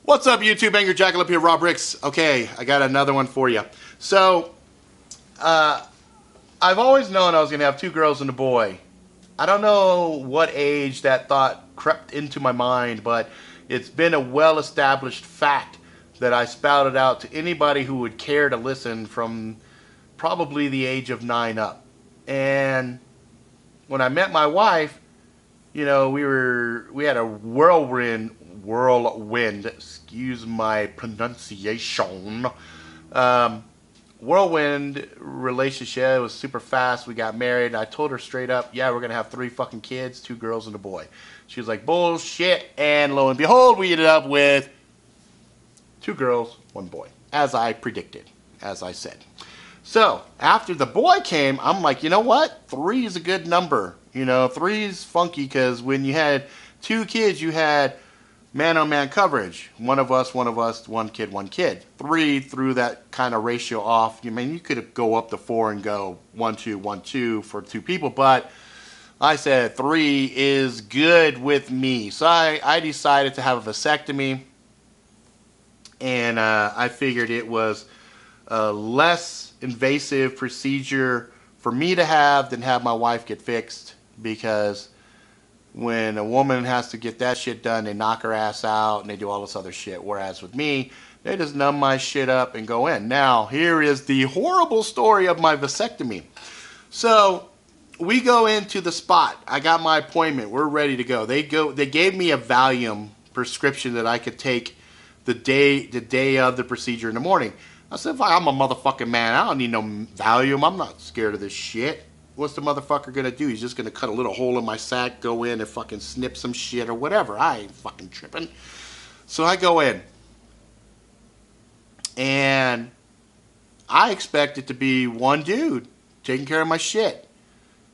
What's up, YouTube? Angry Jackal up here, Rob Ricks. Okay, I got another one for you. So, I've always known I was going to have two girls and a boy. I don't know what age that thought crept into my mind, but it's been a well-established fact that I spouted out to anybody who would care to listen from probably the age of 9 up. And when I met my wife, you know, we had a whirlwind, excuse my pronunciation, whirlwind relationship. It was super fast. We got married. I told her straight up, yeah, we're going to have 3 fucking kids, 2 girls and a boy. She was like, bullshit. And lo and behold, we ended up with 2 girls, 1 boy, as I predicted, as I said. So after the boy came, I'm like, you know what? 3 is a good number. You know, 3 is funky because when you had 2 kids, you had man-on-man coverage. One of us, 1 kid, 1 kid. 3 threw that kind of ratio off. I mean, you could go up to 4 and go 1, 2, 1, 2 for 2 people, but I said 3 is good with me. So I decided to have a vasectomy, and I figured it was a less invasive procedure for me to have than have my wife get fixed, because when a woman has to get that shit done, they knock her ass out and they do all this other shit. Whereas with me, they just numb my shit up and go in. Now, here is the horrible story of my vasectomy. So we go into the spot. I got my appointment. We're ready to go. They gave me a Valium prescription that I could take the day of the procedure in the morning. I said, I'm a motherfucking man. I don't need no Valium. I'm not scared of this shit. What's the motherfucker gonna do? He's just gonna cut a little hole in my sack, go in and fucking snip some shit or whatever. I ain't fucking tripping. So I go in, and I expect it to be one dude taking care of my shit.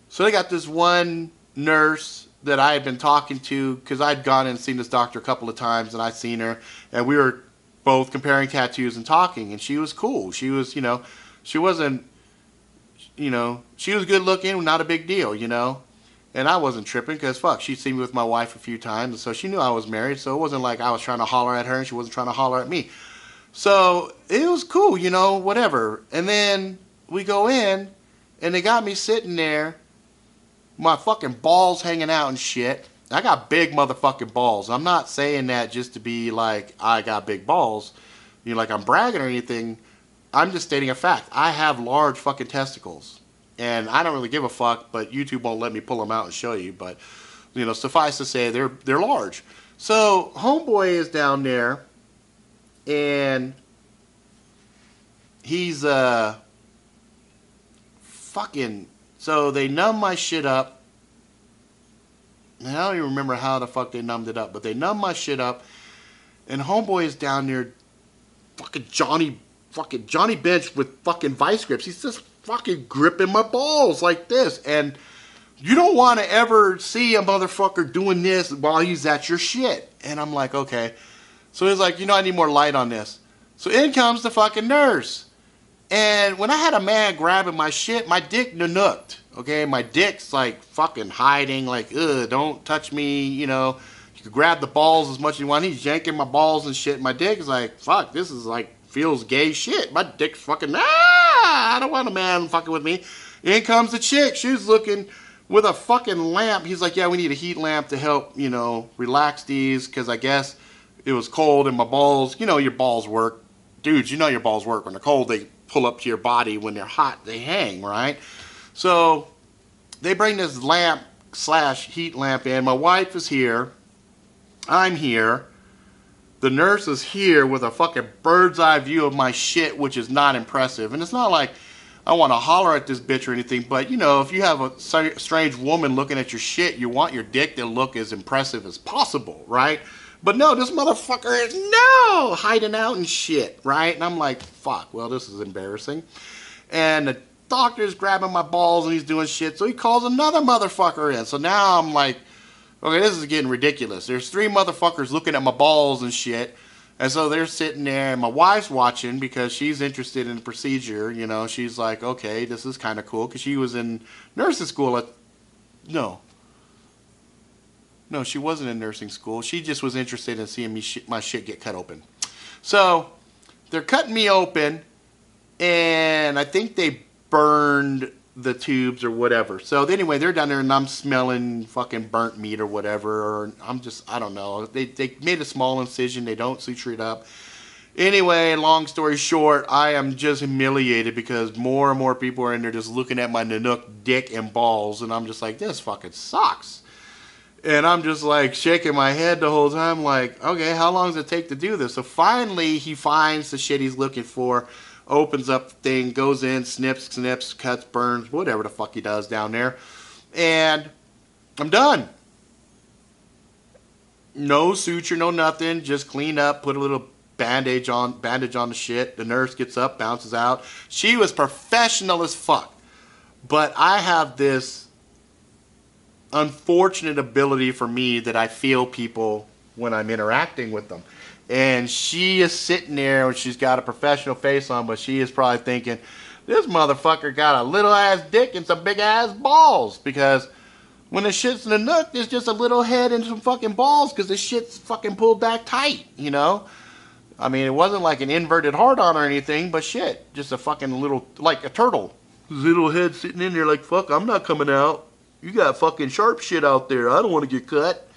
So they got this one nurse that I had been talking to, because I'd gone and seen this doctor a couple of times, and I'd seen her, and we were both comparing tattoos and talking, and she was cool. She was, you know, she wasn't, you know, she was good looking, not a big deal, you know. And I wasn't tripping because, fuck, she'd seen me with my wife a few times, and so she knew I was married, so it wasn't like I was trying to holler at her and she wasn't trying to holler at me. So it was cool, you know, whatever. And then we go in, and they got me sitting there, my fucking balls hanging out and shit. I got big motherfucking balls. I'm not saying that just to be like, I got big balls, you know, like I'm bragging or anything. I'm just stating a fact. I have large fucking testicles, and I don't really give a fuck, but YouTube won't let me pull them out and show you. But, you know, suffice to say, they're large. So homeboy is down there, and he's fucking. So they numb my shit up. And I don't even remember how the fuck they numbed it up, but they numbed my shit up, and homeboy is down there, fucking Johnny Bench with fucking vice grips. He's just fucking gripping my balls like this. And you don't want to ever see a motherfucker doing this while he's at your shit. And I'm like, okay. So he's like, you know, I need more light on this. So in comes the fucking nurse. And when I had a man grabbing my shit, my dick nanooked. Okay, my dick's like fucking hiding, like, ugh, don't touch me, you know. You can grab the balls as much as you want. He's yanking my balls and shit. My dick is like, fuck, this is like, feels gay shit. My dick's fucking, I don't want a man fucking with me. In comes the chick. She's looking with a fucking lamp. He's like, yeah, we need a heat lamp to help, you know, relax these, because I guess it was cold and my balls, you know, your balls work. Dudes, you know your balls work. When they're cold, they pull up to your body. When they're hot, they hang, right? So they bring this lamp / heat lamp in. My wife is here. I'm here. The nurse is here with a fucking bird's eye view of my shit, which is not impressive. And it's not like I want to holler at this bitch or anything, but, you know, if you have a strange woman looking at your shit, you want your dick to look as impressive as possible, right? But no, this motherfucker is hiding out and shit, right? And I'm like, fuck, well, this is embarrassing. And the doctor's grabbing my balls and he's doing shit, so he calls another motherfucker in. So now I'm like, okay, this is getting ridiculous. There's 3 motherfuckers looking at my balls and shit. And so they're sitting there, and my wife's watching because she's interested in the procedure. You know, she's like, okay, this is kind of cool, because she was in nursing school at, no. No, she wasn't in nursing school. She just was interested in seeing my shit get cut open. So they're cutting me open, and I think they burned the tubes or whatever. So anyway, they're down there, and I'm smelling fucking burnt meat or whatever. Or I don't know. They made a small incision. They don't suture it up. Anyway, long story short, I am just humiliated because more and more people are in there just looking at my Nanook dick and balls, and I'm just like, this fucking sucks. And I'm just like shaking my head the whole time like, okay, how long does it take to do this? So finally he finds the shit he's looking for, opens up the thing, goes in, snips, cuts, burns, whatever the fuck he does down there. And I'm done. No suture, no nothing, just clean up, put a little bandage on the shit. The nurse gets up, bounces out. She was professional as fuck. But I have this unfortunate ability for me that I feel people when I'm interacting with them. And she is sitting there and she's got a professional face on, but she is probably thinking, this motherfucker got a little ass dick and some big ass balls. Because when the shit's in the nook, there's just a little head and some fucking balls because the shit's fucking pulled back tight, you know? I mean, it wasn't like an inverted hard-on or anything, but shit, just a fucking little, like a turtle. His little head sitting in there like, fuck, I'm not coming out. You got fucking sharp shit out there. I don't want to get cut.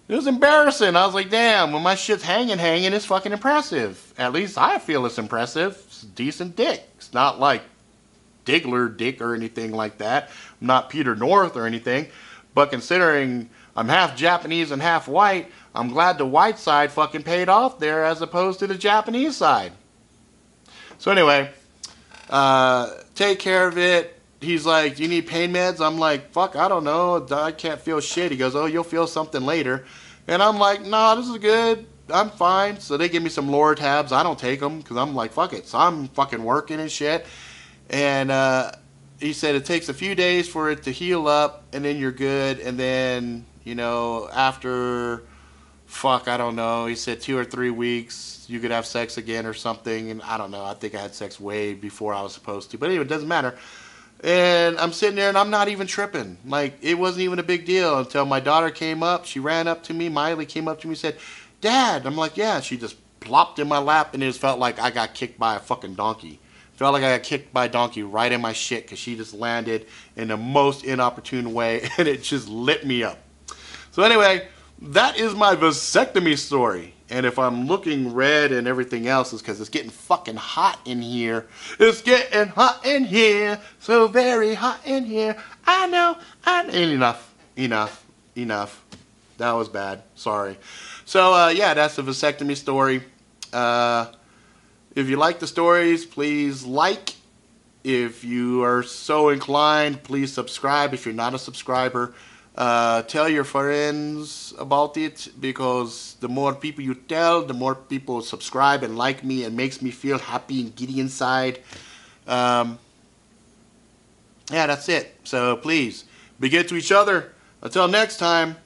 It was embarrassing. I was like, damn, when my shit's hanging, it's fucking impressive. At least I feel it's impressive. It's a decent dick. It's not like Diggler dick or anything like that. I'm not Peter North or anything. But considering I'm half Japanese and half white, I'm glad the white side fucking paid off there as opposed to the Japanese side. So anyway, take care of it. He's like, do you need pain meds? I'm like, fuck, I don't know. I can't feel shit. He goes, oh, you'll feel something later. And I'm like, no, this is good. I'm fine. So they give me some Loratabs. I don't take them because I'm like, fuck it. So I'm fucking working and shit. And he said it takes a few days for it to heal up and then you're good. And then, you know, after... fuck, I don't know. He said 2 or 3 weeks you could have sex again or something. And I don't know. I think I had sex way before I was supposed to. But anyway, it doesn't matter. And I'm sitting there and I'm not even tripping. Like, it wasn't even a big deal until my daughter came up. She ran up to me. Miley came up to me and said, Dad. I'm like, yeah. She just plopped in my lap and it just felt like I got kicked by a fucking donkey. Felt like I got kicked by a donkey right in my shit because she just landed in the most inopportune way and it just lit me up. So anyway... that is my vasectomy story. And if I'm looking red and everything else, it's because it's getting fucking hot in here. It's getting hot in here. So very hot in here. I know. Enough. That was bad. Sorry. So, yeah, that's the vasectomy story. If you like the stories, please like. If you are so inclined, please subscribe if you're not a subscriber. Tell your friends about it because the more people you tell, the more people subscribe and like me and makes me feel happy and giddy inside. Yeah, that's it. So please, be good to each other. Until next time.